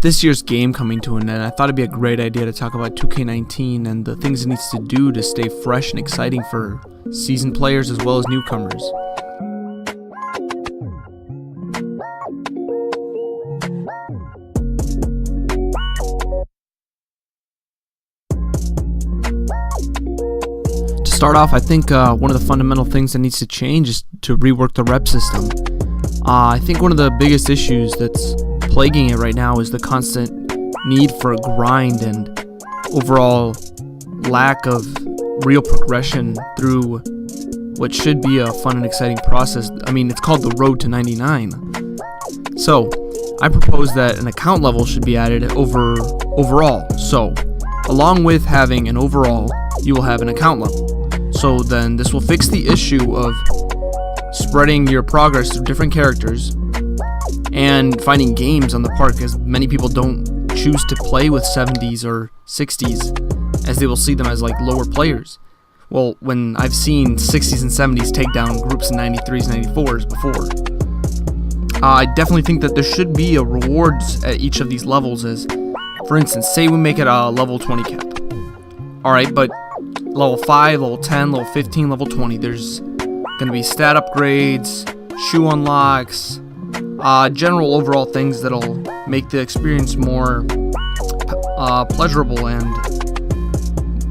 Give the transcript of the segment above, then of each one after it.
this year's game coming to an end, I thought it'd be a great idea to talk about 2K19 and the things it needs to do to stay fresh and exciting for seasoned players as well as newcomers. To start off, I think one of the fundamental things that needs to change is to rework the rep system. I think one of the biggest issues that's plaguing it right now is the constant need for a grind and overall lack of real progression through what should be a fun and exciting process. I mean, it's called the road to 99. So, I propose that an account level should be added overall. So, along with having an overall, you will have an account level. So then this will fix the issue of spreading your progress through different characters and finding games on the park, because many people don't choose to play with 70s or 60s as they will see them as like lower players. Well, when I've seen 60s and 70s take down groups in 93s, 94s before. I definitely think that there should be a rewards at each of these levels, as for instance, say we make it a level 20 cap. Alright, but level 5, level 10, level 15, level 20, there's going to be stat upgrades, shoe unlocks, general overall things that'll make the experience more pleasurable and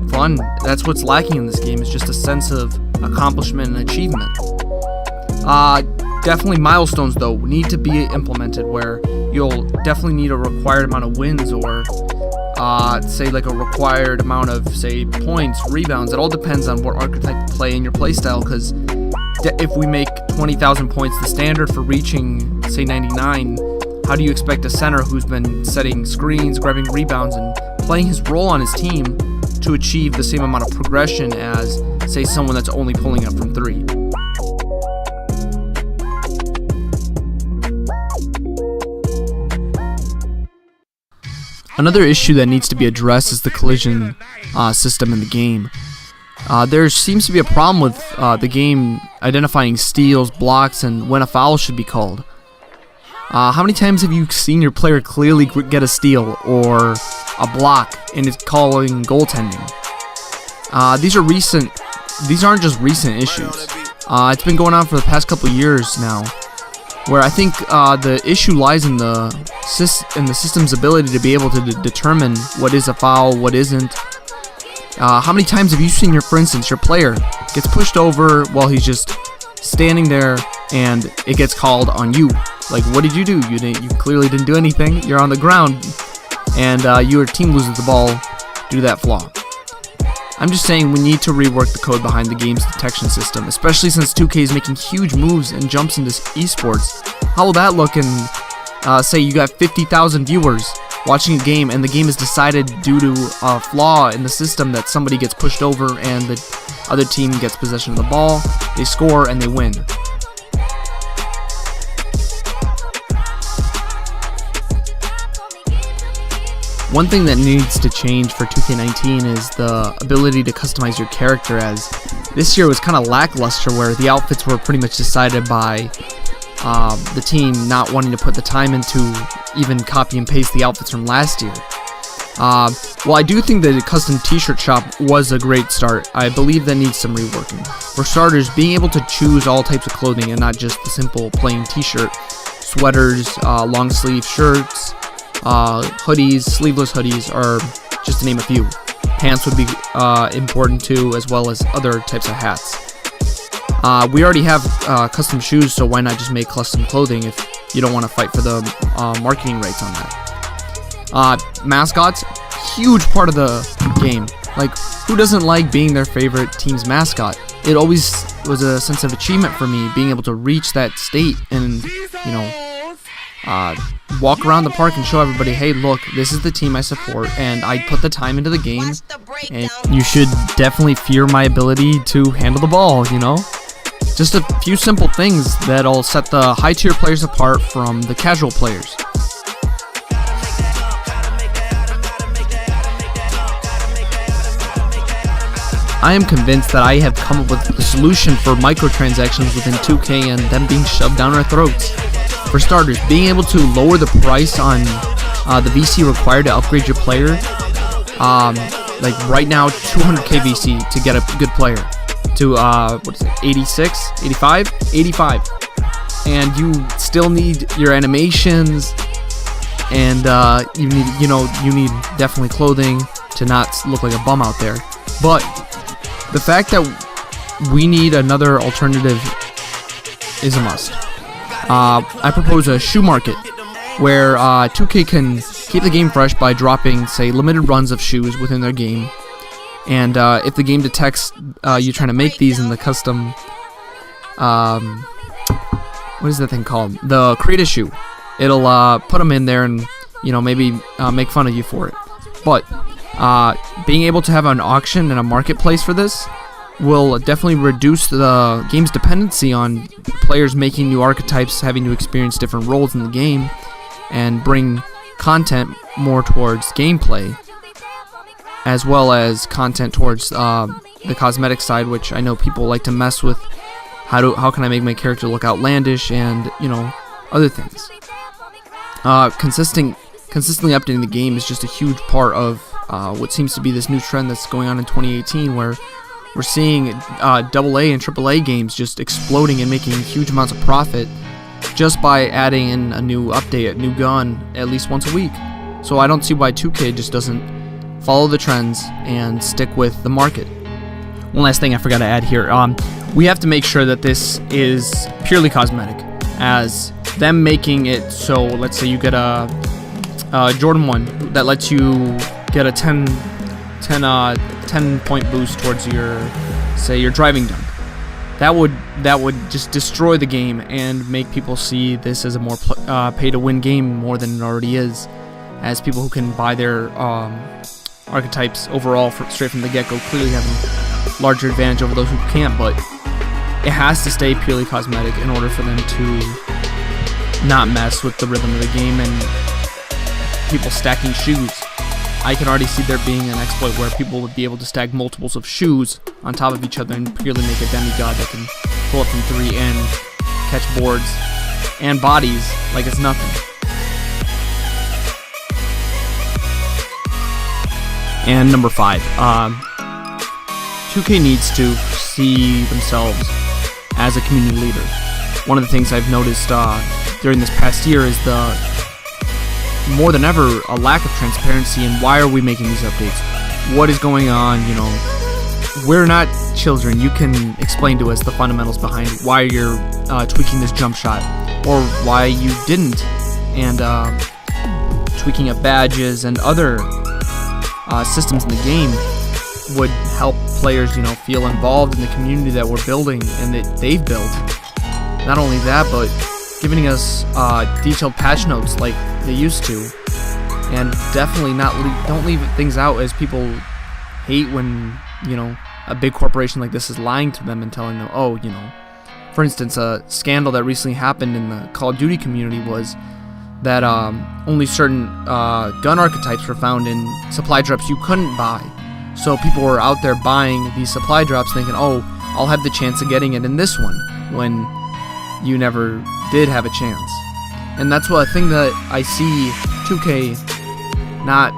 fun. That's what's lacking in this game, is just a sense of accomplishment and achievement. Definitely milestones though need to be implemented, where you'll definitely need a required amount of wins, or say like a required amount of, say, points, rebounds. It all depends on what archetype you play in your playstyle, because if we make 20,000 points the standard for reaching, say, 99, how do you expect a center who's been setting screens, grabbing rebounds, and playing his role on his team to achieve the same amount of progression as, say, someone that's only pulling up from 3? Another issue that needs to be addressed is the collision system in the game. There seems to be a problem with the game identifying steals, blocks, and when a foul should be called. How many times have you seen your player clearly get a steal or a block and it's calling goaltending? These aren't just recent issues. It's been going on for the past couple years now, where I think the issue lies in the system's ability to be able to determine what is a foul, what isn't. How many times have you seen for instance, your player gets pushed over while he's just standing there and it gets called on you? Like, what did you do? You clearly didn't do anything. You're on the ground and your team loses the ball due to that flaw. I'm just saying we need to rework the code behind the game's detection system, especially since 2K is making huge moves and jumps into esports. How will that look in, say you got 50,000 viewers watching a game and the game is decided due to a flaw in the system that somebody gets pushed over and the other team gets possession of the ball, they score, and they win? One thing that needs to change for 2K19 is the ability to customize your character, as this year was kind of lackluster, where the outfits were pretty much decided by the team not wanting to put the time into even copy and paste the outfits from last year. Well, I do think that a custom t-shirt shop was a great start. I believe that needs some reworking. For starters, being able to choose all types of clothing and not just the simple plain t-shirt, sweaters, long sleeve shirts, hoodies, sleeveless hoodies, are just to name a few. Pants would be important too, as well as other types of hats. We already have custom shoes, so why not just make custom clothing if you don't want to fight for the marketing rights on that. Mascots, huge part of the game. Like, who doesn't like being their favorite team's mascot? It always was a sense of achievement for me, being able to reach that state and, walk around the park and show everybody, hey, look, this is the team I support, and I put the time into the game, and you should definitely fear my ability to handle the ball, Just a few simple things that'll set the high-tier players apart from the casual players. I am convinced that I have come up with the solution for microtransactions within 2K and them being shoved down our throats. For starters, being able to lower the price on the VC required to upgrade your player. Like right now, 200k VC to get a good player to 86, 85, 85, and you still need your animations, and you need definitely clothing to not look like a bum out there. But the fact that we need another alternative is a must. I propose a shoe market where 2K can keep the game fresh by dropping, say, limited runs of shoes within their game. And if the game detects you trying to make these in the custom, what is that thing called? The create a shoe. It'll put them in there and maybe make fun of you for it. But being able to have an auction and a marketplace for this will definitely reduce the game's dependency on players making new archetypes, having to experience different roles in the game, and bring content more towards gameplay, as well as content towards the cosmetic side, which I know people like to mess with. How can I make my character look outlandish, and other things. Consistently updating the game is just a huge part of what seems to be this new trend that's going on in 2018, where we're seeing AA and AAA games just exploding and making huge amounts of profit just by adding in a new update, a new gun, at least once a week. So I don't see why 2K just doesn't follow the trends and stick with the market. One last thing I forgot to add here. We have to make sure that this is purely cosmetic, as them making it so, let's say you get a Jordan 1 that lets you get a 10 point boost towards your driving dunk. That would just destroy the game and make people see this as a more pay-to-win game more than it already is, as people who can buy their archetypes overall straight from the get-go clearly have a larger advantage over those who can't. But it has to stay purely cosmetic in order for them to not mess with the rhythm of the game and people stacking shoes. I can already see there being an exploit where people would be able to stack multiples of shoes on top of each other and purely make a demigod that can pull up from 3 and catch boards and bodies like it's nothing. And number 5, 2K needs to see themselves as a community leader. One of the things I've noticed during this past year is more than ever, a lack of transparency in why are we making these updates? What is going on? We're not children. You can explain to us the fundamentals behind why you're tweaking this jump shot, or why you didn't, and tweaking up badges and other systems in the game would help players, feel involved in the community that we're building and that they've built. Not only that, but giving us detailed patch notes like they used to, and definitely don't leave things out, as people hate when a big corporation like this is lying to them and telling them, for instance, a scandal that recently happened in the Call of Duty community was that only certain gun archetypes were found in supply drops you couldn't buy. So people were out there buying these supply drops thinking, I'll have the chance of getting it in this one, when you never did have a chance. And that's a thing that I see 2K not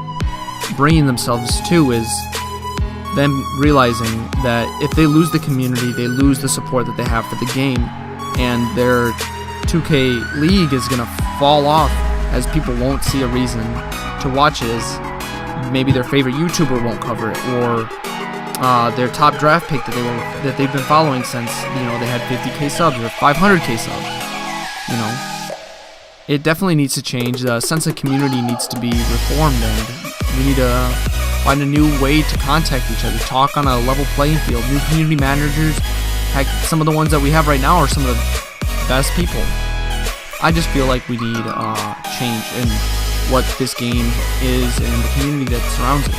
bringing themselves to, is them realizing that if they lose the community, they lose the support that they have for the game, and their 2K League is going to fall off, as people won't see a reason to watch it, as maybe their favorite YouTuber won't cover it, or their top draft pick that they've been following since they had 50k subs or 500k subs. It definitely needs to change. The sense of community needs to be reformed, and we need to find a new way to contact each other, talk on a level playing field. New community managers, heck, some of the ones that we have right now are some of the best people. I just feel like we need change in what this game is and the community that surrounds it.